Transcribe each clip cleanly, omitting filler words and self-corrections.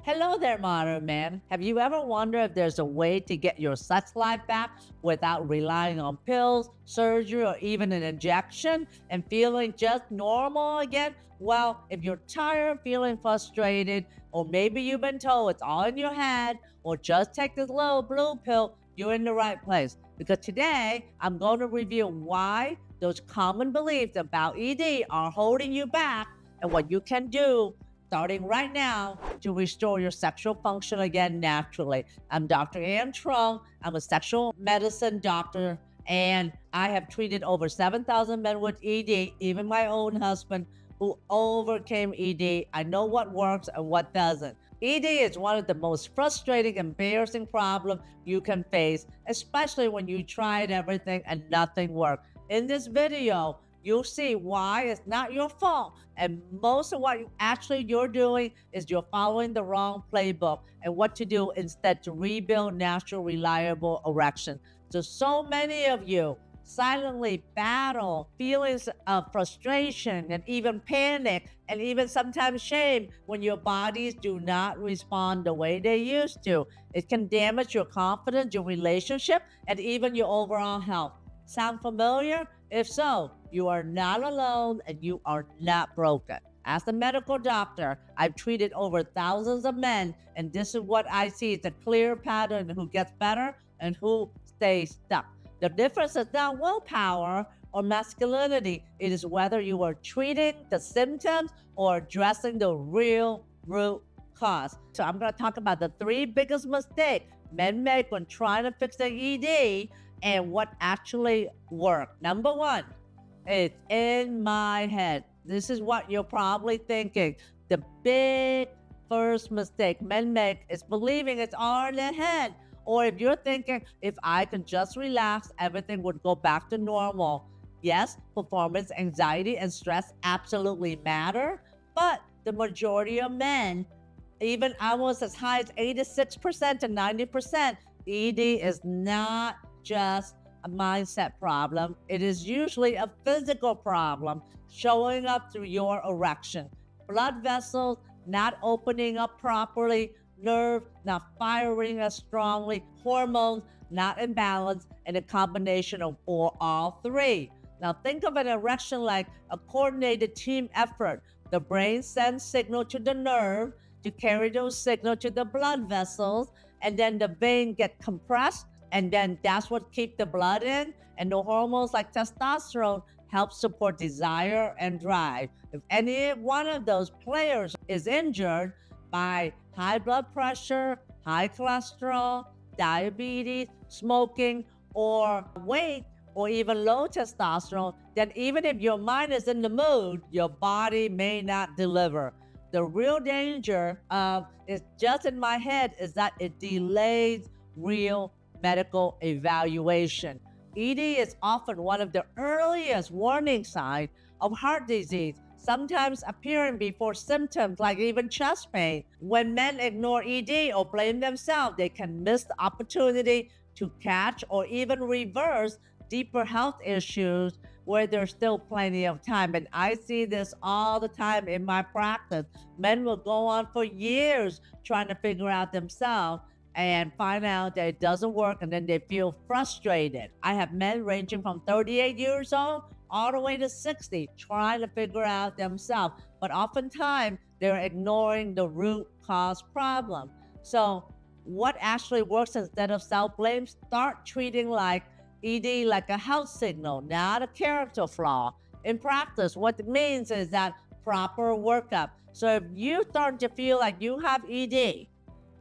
Hello there, modern man. Have you ever wondered if there's a way to get your sex life back without relying on pills, surgery, or even an injection and feeling just normal again? Well, if you're tired, feeling frustrated, or maybe you've been told it's all in your head, or just take this little blue pill, you're in the right place. Because today, I'm going to reveal why those common beliefs about ED are holding you back and what you can do starting right now to restore your sexual function again naturally. I'm Dr. Truong. I'm a sexual medicine doctor, and I have treated over 7,000 men with ED, even my own husband who overcame ED. I know what works and what doesn't. ED is one of the most frustrating, embarrassing problems you can face, especially when you tried everything and nothing worked. In this video, you'll see why it's not your fault. And most of what you're doing is you're following the wrong playbook and what to do instead to rebuild natural, reliable erection. So many of you silently battle feelings of frustration and even panic and even sometimes shame when your bodies do not respond the way they used to. It can damage your confidence, your relationship, and even your overall health. Sound familiar? If so, you are not alone and you are not broken. As a medical doctor, I've treated over thousands of men, and this is what I see. It's a clear pattern who gets better and who stays stuck. The difference is not willpower or masculinity. It is whether you are treating the symptoms or addressing the real root cause. So I'm going to talk about the three biggest mistakes men make when trying to fix their ED and what actually worked. Number one, it's in my head. This is what you're probably thinking. The big first mistake men make is believing it's all in their head. Or if you're thinking, if I can just relax, everything would go back to normal. Yes, performance anxiety and stress absolutely matter, but the majority of men, even almost as high as 86% to 90%, ED is not just a mindset problem. It is usually a physical problem showing up through your erection. Blood vessels not opening up properly, nerve not firing as strongly, hormones not in balance, and a combination of all three. Now think of an erection like a coordinated team effort. The brain sends signal to the nerve to carry those signals to the blood vessels, and then the vein get compressed, and then that's what keeps the blood in, and the hormones like testosterone help support desire and drive. If any one of those players is injured by high blood pressure, high cholesterol, diabetes, smoking, or weight, or even low testosterone, then even if your mind is in the mood, your body may not deliver. The real danger of it's just in my head is that it delays real medical evaluation. ED is often one of the earliest warning signs of heart disease, sometimes appearing before symptoms like even chest pain. When men ignore ED or blame themselves, they can miss the opportunity to catch or even reverse deeper health issues where there's still plenty of time. And I see this all the time in my practice. Men will go on for years trying to figure out themselves and find out that it doesn't work, and then they feel frustrated. I have men ranging from 38 years old all the way to 60 trying to figure out themselves, but oftentimes they're ignoring the root cause problem. So what actually works, instead of self-blame, start treating like ED like a health signal, not a character flaw. In practice, what it means is that proper workup. So if you start to feel like you have ED,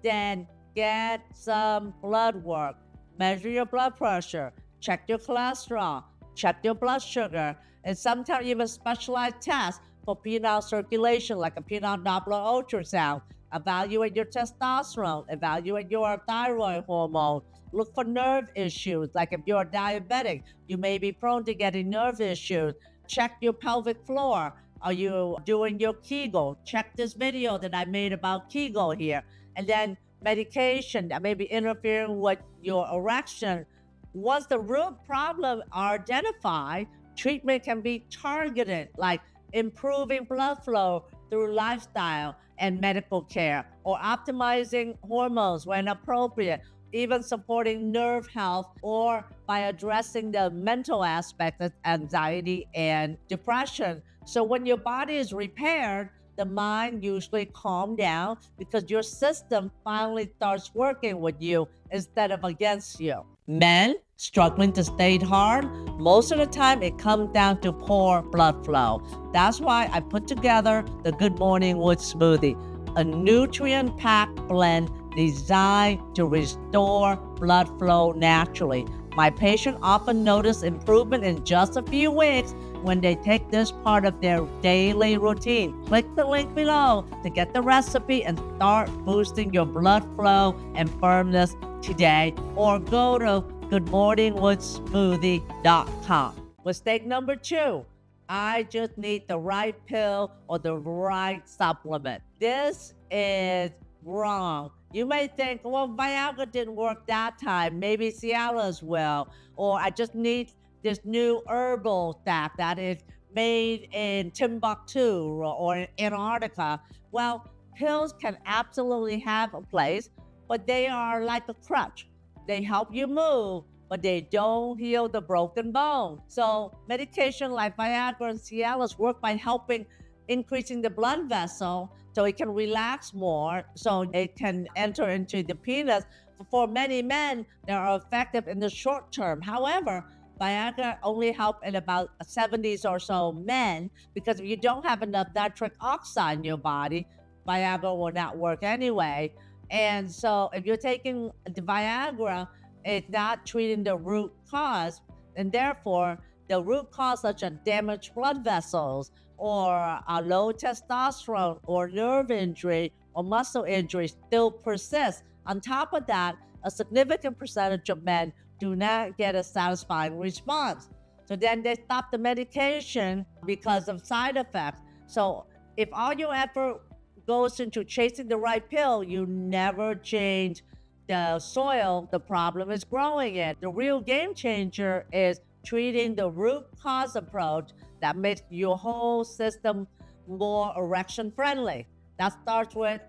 then get some blood work, measure your blood pressure, check your cholesterol, check your blood sugar, and sometimes even specialized tests for penile circulation, like a penile Doppler ultrasound. Evaluate your testosterone, evaluate your thyroid hormone, look for nerve issues, like if you're diabetic, you may be prone to getting nerve issues. Check your pelvic floor. Are you doing your Kegel? Check this video that I made about Kegel here. And then medication that may be interfering with your erection. Once the root problem are identified, treatment can be targeted, like improving blood flow through lifestyle and medical care, or optimizing hormones when appropriate, even supporting nerve health, or by addressing the mental aspect of anxiety and depression. So when your body is repaired, the mind usually calm down because your system finally starts working with you instead of against you. Men struggling to stay hard, most of the time it comes down to poor blood flow. That's why I put together the Good Morning Wood Smoothie, a nutrient-packed blend designed to restore blood flow naturally. My patients often notice improvement in just a few weeks when they take this part of their daily routine. Click the link below to get the recipe and start boosting your blood flow and firmness today, or go to goodmorningwoodsmoothie.com. Mistake number 2. I just need the right pill or the right supplement. This is wrong. You may think, well, Viagra didn't work that time. Maybe Cialis will. Or I just need this new herbal stack that is made in Timbuktu or in Antarctica. Well, pills can absolutely have a place, but they are like a crutch. They help you move, but they don't heal the broken bone. So medication like Viagra and Cialis work by helping increasing the blood vessel so it can relax more, so it can enter into the penis. For many men, they are effective in the short term. However, Viagra only help in about 70s or so men, because if you don't have enough nitric oxide in your body, Viagra will not work anyway. And so if you're taking the Viagra, it's not treating the root cause, and therefore the root cause such as damaged blood vessels or a low testosterone or nerve injury or muscle injury still persists. On top of that, a significant percentage of men do not get a satisfying response. So then they stop the medication because of side effects. So if all your effort goes into chasing the right pill, you never change the soil the problem is growing in. The real game changer is treating the root cause approach that makes your whole system more erection friendly. That starts with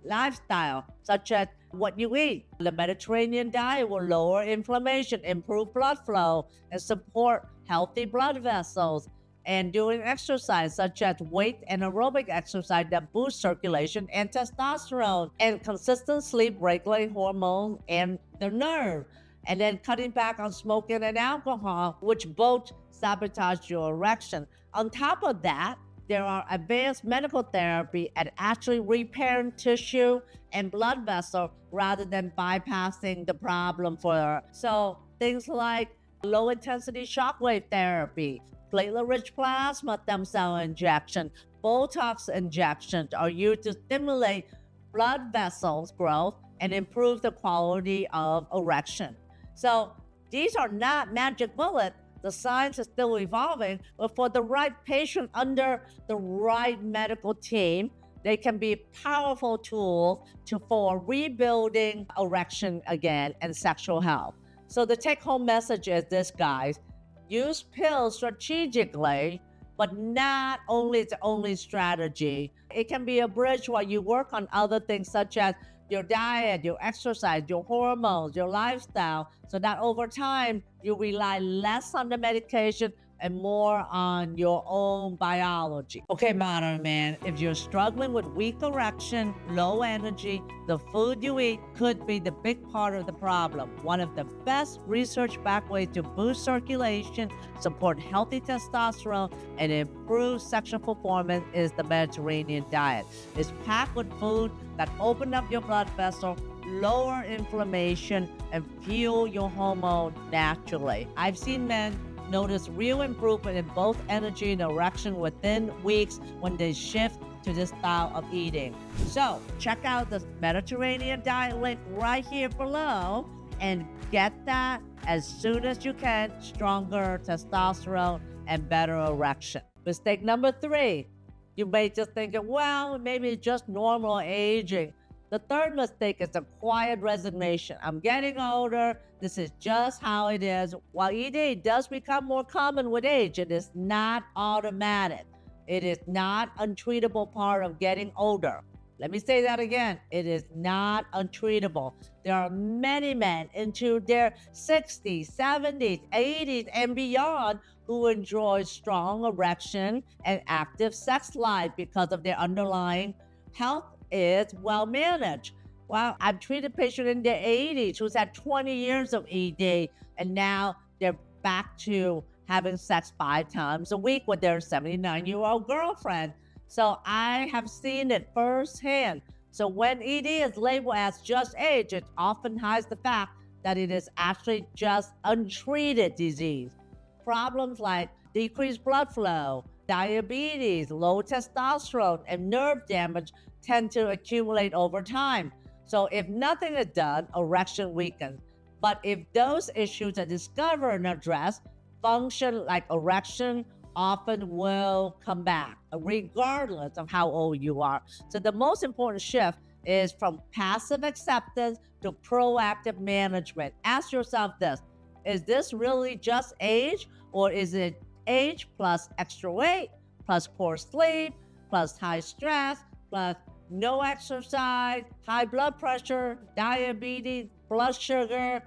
lifestyle, such as what you eat. The Mediterranean diet will lower inflammation, improve blood flow, and support healthy blood vessels. And doing exercise such as weight and aerobic exercise that boosts circulation and testosterone, and consistent sleep regulate hormones and the nerve. And then cutting back on smoking and alcohol, which both sabotage your erection. On top of that, there are advanced medical therapy at actually repairing tissue and blood vessel rather than bypassing the problem for. So things like low intensity shockwave therapy, platelet-rich plasma stem cell injection, Botox injections are used to stimulate blood vessels growth and improve the quality of erection. So these are not magic bullets. The science is still evolving, but for the right patient under the right medical team, they can be powerful tools for rebuilding erection again and sexual health. So the take-home message is this, guys. Use pills strategically, but not only the only strategy. It can be a bridge while you work on other things such as your diet, your exercise, your hormones, your lifestyle, so that over time you rely less on the medication and more on your own biology. Okay, modern man, if you're struggling with weak erection, low energy, the food you eat could be the big part of the problem. One of the best research-backed ways to boost circulation, support healthy testosterone, and improve sexual performance is the Mediterranean diet. It's packed with food that open up your blood vessel, lower inflammation, and fuel your hormone naturally. I've seen men notice real improvement in both energy and erection within weeks when they shift to this style of eating. So check out the Mediterranean diet link right here below and get that as soon as you can. Stronger testosterone and better erection. Mistake number 3. You may just think, well, maybe it's just normal aging. The third mistake is a quiet resignation. I'm getting older. This is just how it is. While ED does become more common with age, it is not automatic. It is not untreatable part of getting older. Let me say that again. It is not untreatable. There are many men into their 60s, 70s, 80s, and beyond who enjoy strong erection and active sex life because of their underlying health is well managed. Well, I've treated patients in their 80s who's had 20 years of ED, and now they're back to having sex 5 times a week with their 79-year-old girlfriend. So I have seen it firsthand. So when ED is labeled as just age, it often hides the fact that it is actually just untreated disease. Problems like decreased blood flow, diabetes, low testosterone, and nerve damage tend to accumulate over time. So if nothing is done, erection weakens. But if those issues are discovered and addressed, function like erection often will come back, regardless of how old you are. So the most important shift is from passive acceptance to proactive management. Ask yourself this: is this really just age, or is it age plus extra weight, plus poor sleep, plus high stress, plus no exercise, high blood pressure, diabetes, blood sugar?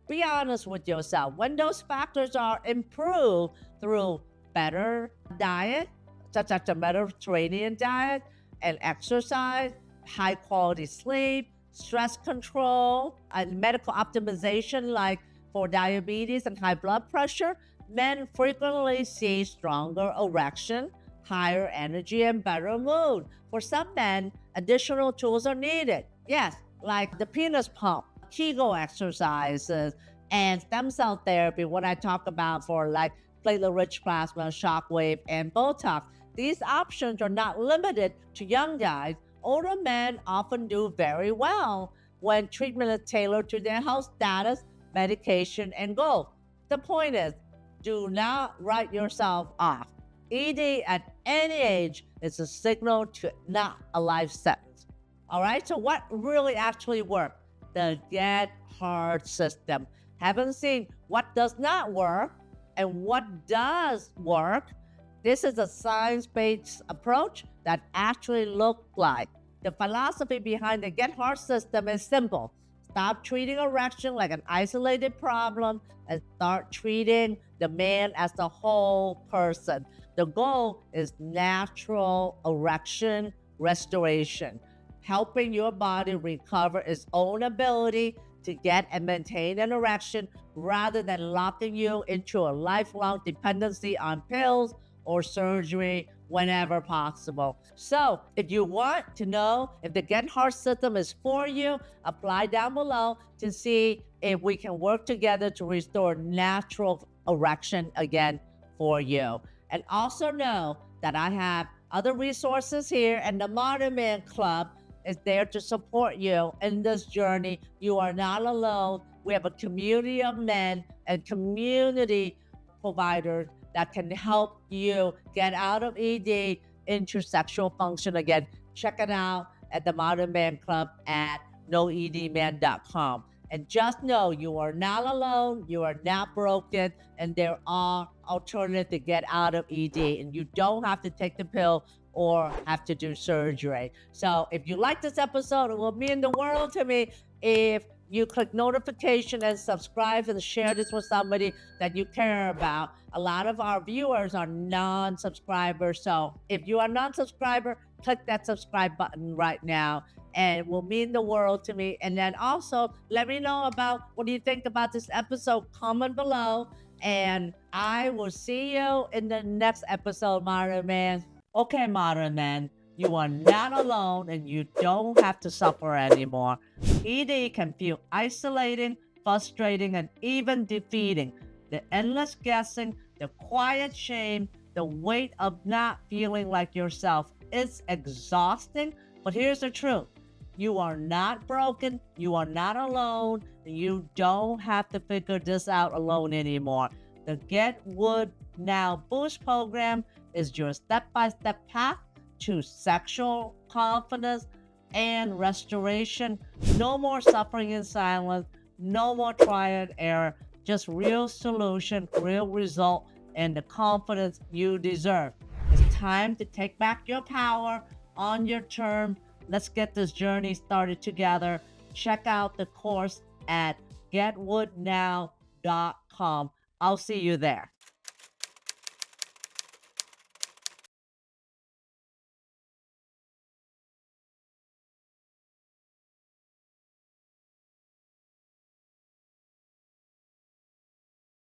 Be honest with yourself. When those factors are improved through better diet, such as the Mediterranean diet, and exercise, high quality sleep, stress control, and medical optimization like for diabetes and high blood pressure, men frequently see stronger erection, higher energy, and better mood. For some men, additional tools are needed. Yes, like the penis pump, Kegel exercises, and stem cell therapy, what I talk about for like platelet-rich plasma, shockwave, and Botox. These options are not limited to young guys. Older men often do very well when treatment is tailored to their health status, medication, and goal. The point is, do not write yourself off. ED at any age is a signal to not a life sentence. All right, so what really actually works? The Get Hard system. Haven't seen what does not work and what does work. This is a science-based approach that actually looks like. The philosophy behind the Get Hard system is simple. Stop treating erection like an isolated problem and start treating the man as the whole person. The goal is natural erection restoration, helping your body recover its own ability to get and maintain an erection rather than locking you into a lifelong dependency on pills or surgery whenever possible. So if you want to know if the Get Hard system is for you, apply down below to see if we can work together to restore natural erection again for you. And also know that I have other resources here, and the Modern Man Club is there to support you in this journey. You are not alone. We have a community of men and community providers that can help you get out of ED into sexual function again. Check it out at the Modern Man Club at noedman.com. And just know you are not alone, you are not broken, and there are alternatives to get out of ED, and you don't have to take the pill or have to do surgery. So if you like this episode, it will mean the world to me if you click notification and subscribe and share this with somebody that you care about. A lot of our viewers are non-subscribers. So if you are a non-subscriber, click that subscribe button right now, and it will mean the world to me. And then also let me know about what do you think about this episode. Comment below, and I will see you in the next episode, Modern Man. Okay, Modern Man, you are not alone and you don't have to suffer anymore. ED can feel isolating, frustrating, and even defeating. The endless guessing, the quiet shame, the weight of not feeling like yourself is exhausting. But here's the truth. You are not broken. You are not alone. You don't have to figure this out alone anymore. The Get Wood Now Boost program is your step-by-step path to sexual confidence and restoration. No more suffering in silence. No more trial and error. Just real solution, real result, and the confidence you deserve. It's time to take back your power on your term. Let's get this journey started together. Check out the course at getwoodnow.com. I'll see you there.